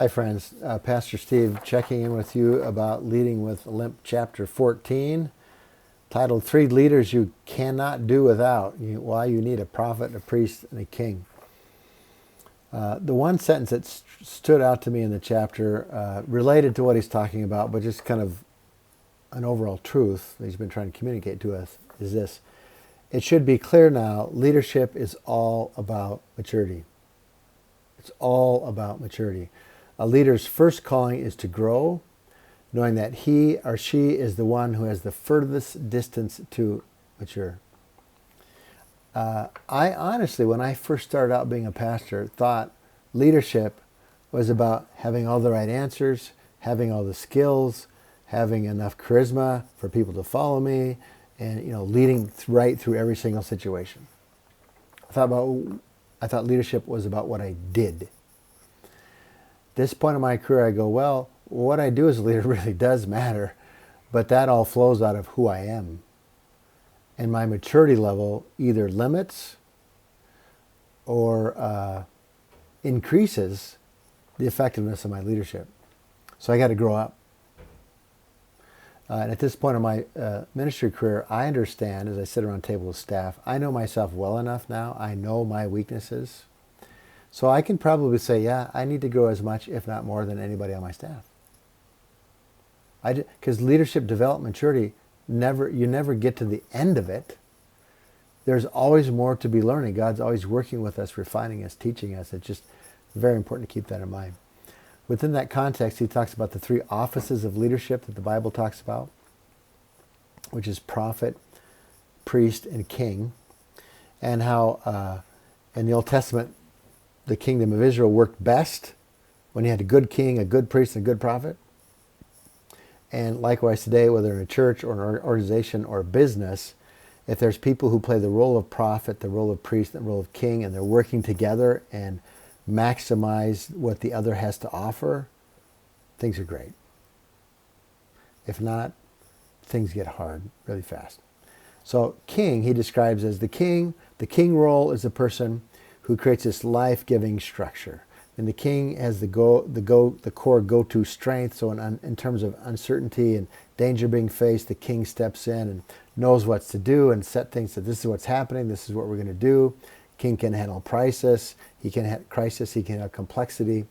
Hi friends, Pastor Steve checking in with you about Leading with a Limp chapter 14, titled Three Leaders You Cannot Do Without, Why You Need a Prophet, a Priest, and a King. The one sentence that stood out to me in the chapter related to what he's talking about, but just kind of an overall truth that he's been trying to communicate to us is this. It should be clear now, leadership is all about maturity. It's all about maturity. A leader's first calling is to grow, knowing that he or she is the one who has the furthest distance to mature. I honestly, when I first started out being a pastor, thought leadership was about having all the right answers, having all the skills, having enough charisma for people to follow me, and leading right through every single situation. I thought leadership was about what I did. This point in my career, I go, well, what I do as a leader really does matter, but that all flows out of who I am. And my maturity level either limits or increases the effectiveness of my leadership. So I got to grow up. And at this point in my ministry career, I understand, as I sit around a table with staff, I know myself well enough now. I know my weaknesses. So I can probably say, yeah, I need to grow as much, if not more, than anybody on my staff. Because leadership development, maturity, you never get to the end of it. There's always more to be learning. God's always working with us, refining us, teaching us. It's just very important to keep that in mind. Within that context, he talks about the three offices of leadership that the Bible talks about, which is prophet, priest, and king, and how in the Old Testament, the kingdom of Israel worked best when you had a good king, a good priest, and a good prophet. And likewise today, whether in a church or an organization or a business, if there's people who play the role of prophet, the role of priest, the role of king, and they're working together and maximize what the other has to offer, things are great. If not, things get hard really fast. So king, he describes as the king. The king role is the person who creates this life-giving structure. And the king has the core go-to strength. So in terms of uncertainty and danger being faced, the king steps in and knows what to do and set things that this is what's happening, this is what we're going to do. King can handle crisis, he can have complexity.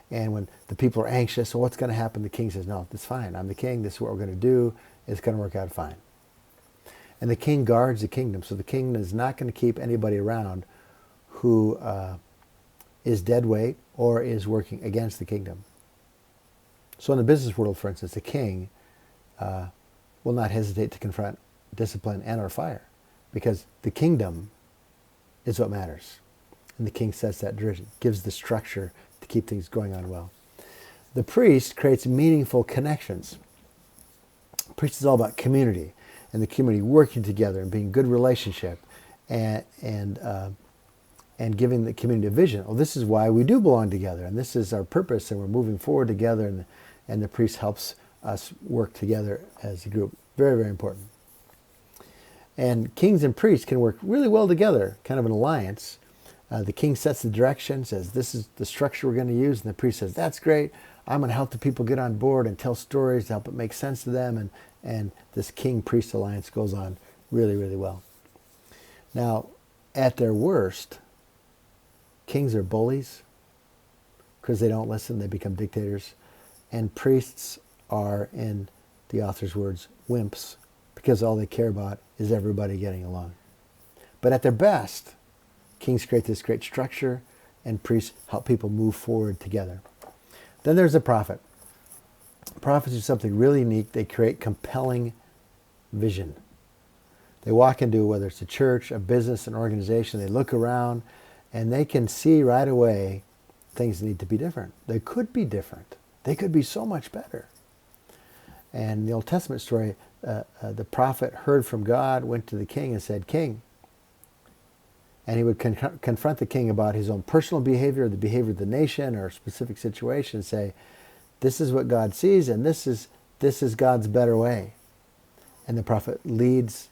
And when the people are anxious, so what's going to happen? The king says, no, it's fine. I'm the king. This is what we're going to do. It's going to work out fine. And the king guards the kingdom. So the king is not going to keep anybody around who is dead weight or is working against the kingdom. So in the business world, for instance, the king will not hesitate to confront discipline and or fire, because the kingdom is what matters. And the king sets that direction, gives the structure to keep things going on well. The priest creates meaningful connections. The priest is all about community, and the community working together and being good relationship and giving the community a vision. Oh, this is why we do belong together, and this is our purpose, and we're moving forward together, and the priest helps us work together as a group. Very, very important. And kings and priests can work really well together, kind of an alliance. The king sets the direction, says this is the structure we're going to use, and the priest says, that's great. I'm going to help the people get on board and tell stories to help it make sense to them, and this king-priest alliance goes on really, really well. Now, at their worst, kings are bullies because they don't listen, they become dictators. And priests are, in the author's words, wimps, because all they care about is everybody getting along. But at their best, kings create this great structure, and priests help people move forward together. Then there's the prophet. Prophets do something really unique. They create compelling vision. They walk into, whether it's a church, a business, an organization, they look around, and they can see right away things need to be different. They could be different. They could be so much better. And in the Old Testament story, the prophet heard from God, went to the king and said, King. And he would confront the king about his own personal behavior, the behavior of the nation, or a specific situation, and say, this is what God sees, and this is God's better way. And the prophet leads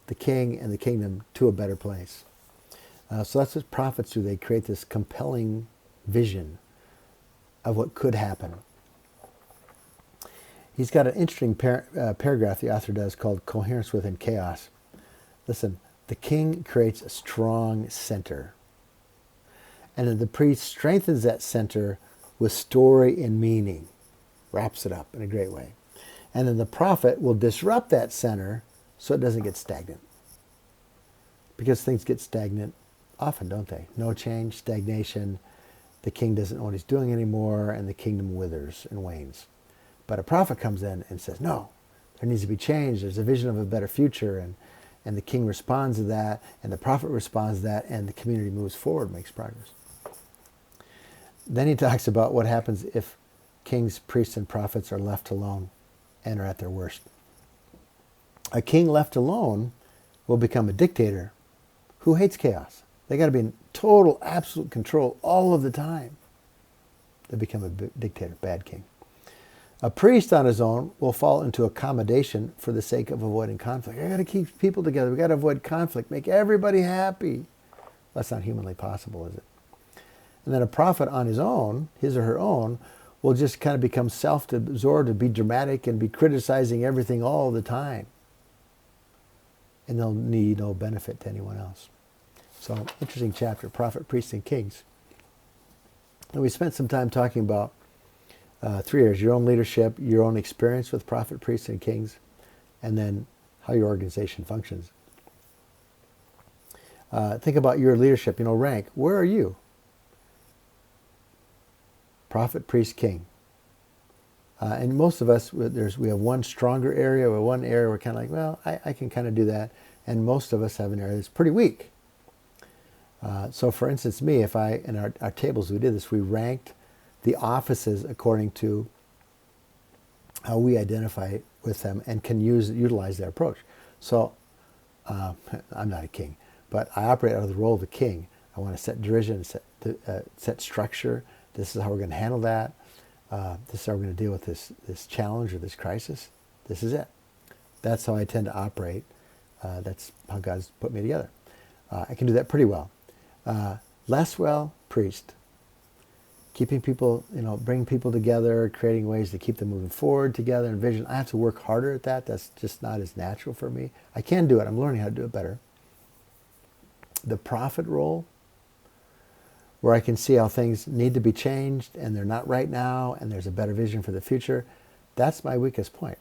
the king and the kingdom to a better place. So that's what prophets do. They create this compelling vision. of what could happen. He's got an interesting paragraph the author does called Coherence Within Chaos. Listen, the king creates a strong center. And then the priest strengthens that center with story and meaning, wraps it up in a great way. And then the prophet will disrupt that center so it doesn't get stagnant. Because things get stagnant often, don't they? No change, stagnation, the king doesn't know what he's doing anymore, and the kingdom withers and wanes. But a prophet comes in and says, no, there needs to be change. There's a vision of a better future. And the king responds to that, and the prophet responds to that, and the community moves forward, makes progress. Then he talks about what happens if kings, priests, and prophets are left alone and are at their worst. A king left alone will become a dictator who hates chaos. They got to be in total, absolute control all of the time. They become a dictator, bad king. A priest on his own will fall into accommodation for the sake of avoiding conflict. I got to keep people together. We got to avoid conflict. Make everybody happy. That's not humanly possible, is it? And then a prophet on his own, his or her own, will just kind of become self-absorbed and be dramatic and be criticizing everything all the time. And they'll need no benefit to anyone else. So, interesting chapter, prophet, priest, and kings. And we spent some time talking about 3 areas: your own leadership, your own experience with prophet, priests, and kings, and then how your organization functions. Think about your leadership, rank. Where are you? Prophet, priest, king. And most of us, we have one stronger area, or one area we're kind of like, well, I can kind of do that. And most of us have an area that's pretty weak. So for instance, me, if in our tables, we did this, we ranked the offices according to how we identify with them and can utilize their approach. So I'm not a king, but I operate out of the role of the king. I want to set derision, set structure. This is how we're going to handle that. This is how we're going to deal with this challenge or this crisis. This is it. That's how I tend to operate. That's how God's put me together. I can do that pretty well. Less well, priest. Keeping people, bringing people together, creating ways to keep them moving forward together and vision. I have to work harder at that. That's just not as natural for me. I can do it. I'm learning how to do it better. The prophet role, where I can see how things need to be changed and they're not right now and there's a better vision for the future, that's my weakest point.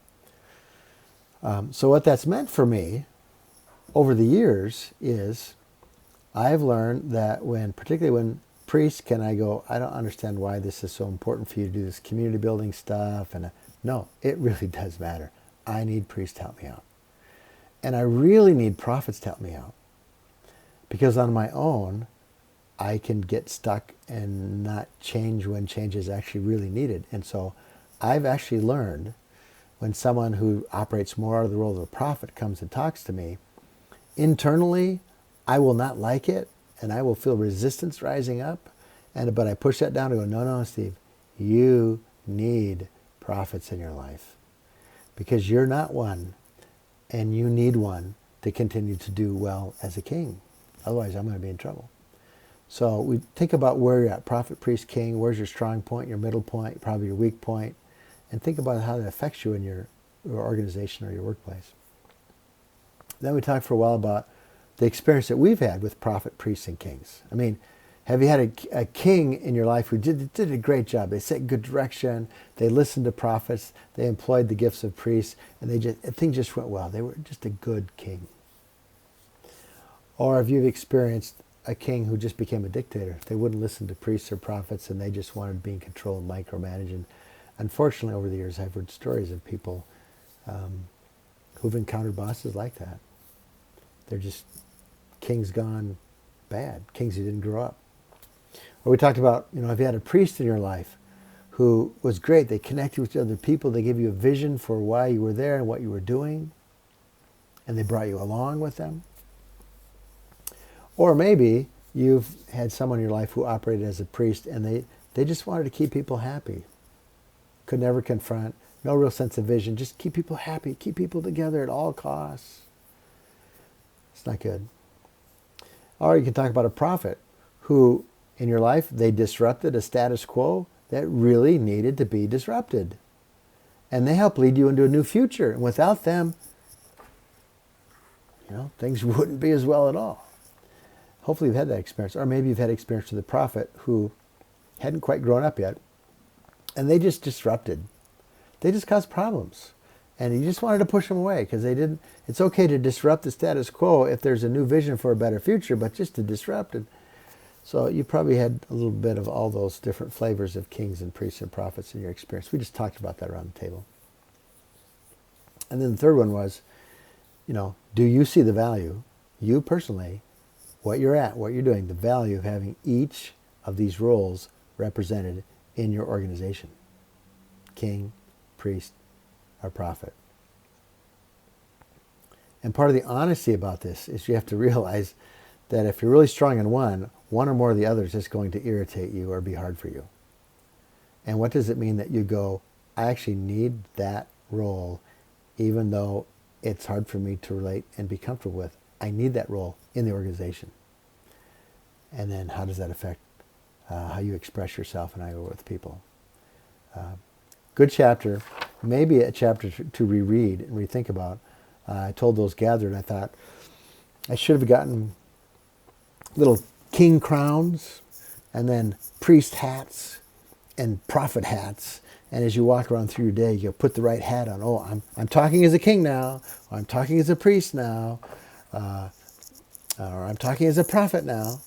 So what that's meant for me over the years is I've learned that particularly when priests I don't understand why this is so important for you to do this community building stuff. And no, it really does matter. I need priests to help me out. And I really need prophets to help me out. Because on my own, I can get stuck and not change when change is actually really needed. And so I've actually learned when someone who operates more out of the role of a prophet comes and talks to me, internally, I will not like it and I will feel resistance rising up. But I push that down and go, no, Steve, you need prophets in your life because you're not one and you need one to continue to do well as a king. Otherwise, I'm going to be in trouble. So we think about where you're at, prophet, priest, king. Where's your strong point, your middle point, probably your weak point, and think about how that affects you in your organization or your workplace. Then we talked for a while about the experience that we've had with prophet, priests, and kings. I mean, have you had a king in your life who did a great job? They set good direction. They listened to prophets. They employed the gifts of priests, and things just went well. They were just a good king. Or have you experienced a king who just became a dictator? They wouldn't listen to priests or prophets, and they just wanted to be in control and micromanage. And unfortunately, over the years, I've heard stories of people who've encountered bosses like that. They're just kings gone bad, kings who didn't grow up. Or we talked about, if you had a priest in your life who was great, they connected with other people, they gave you a vision for why you were there and what you were doing, and they brought you along with them. Or maybe you've had someone in your life who operated as a priest and they just wanted to keep people happy. Could never confront, no real sense of vision, just keep people happy, keep people together at all costs. It's not good. Or you can talk about a prophet who, in your life, they disrupted a status quo. that really needed to be disrupted. And they help lead you into a new future. And without them, things wouldn't be as well at all. Hopefully you've had that experience. Or maybe you've had experience with a prophet who hadn't quite grown up yet. And they just disrupted. They just caused problems. And you just wanted to push them away because they didn't. It's okay to disrupt the status quo if there's a new vision for a better future, but just to disrupt it. So you probably had a little bit of all those different flavors of kings and priests and prophets in your experience. We just talked about that around the table. And then the third one was, do you see the value, you personally, what you're at, what you're doing, the value of having each of these roles represented in your organization? King, priest, or prophet. And part of the honesty about this is you have to realize that if you're really strong in one or more of the others is going to irritate you or be hard for you. And what does it mean that you go, I actually need that role, even though it's hard for me to relate and be comfortable with. I need that role in the organization. And then how does that affect how you express yourself and how you work with people? Good chapter, maybe a chapter to reread and rethink about. I told those gathered, I thought, I should have gotten little king crowns and then priest hats and prophet hats. And as you walk around through your day, you put the right hat on. Oh, I'm talking as a king now, or I'm talking as a priest now, or I'm talking as a prophet now.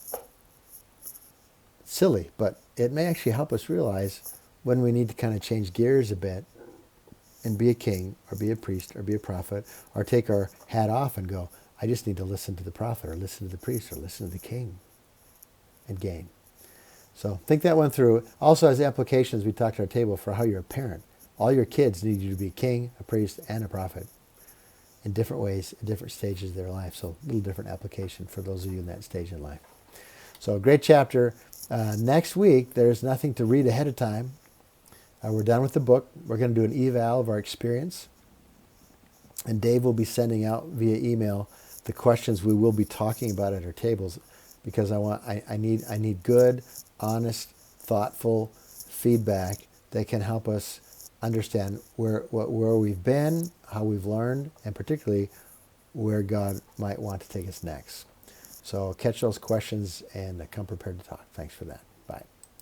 Silly, but it may actually help us realize when we need to kind of change gears a bit and be a king or be a priest or be a prophet or take our hat off and go, I just need to listen to the prophet or listen to the priest or listen to the king and gain. So think that one through. Also has applications we talked at our table for how you're a parent. All your kids need you to be a king, a priest, and a prophet in different ways, at different stages of their life. So a little different application for those of you in that stage in life. So great chapter. Next week, there's nothing to read ahead of time. We're done with the book. We're going to do an eval of our experience. And Dave will be sending out via email the questions we will be talking about at our tables, because I need good, honest, thoughtful feedback that can help us understand where we've been, how we've learned, and particularly where God might want to take us next. So catch those questions and come prepared to talk. Thanks for that.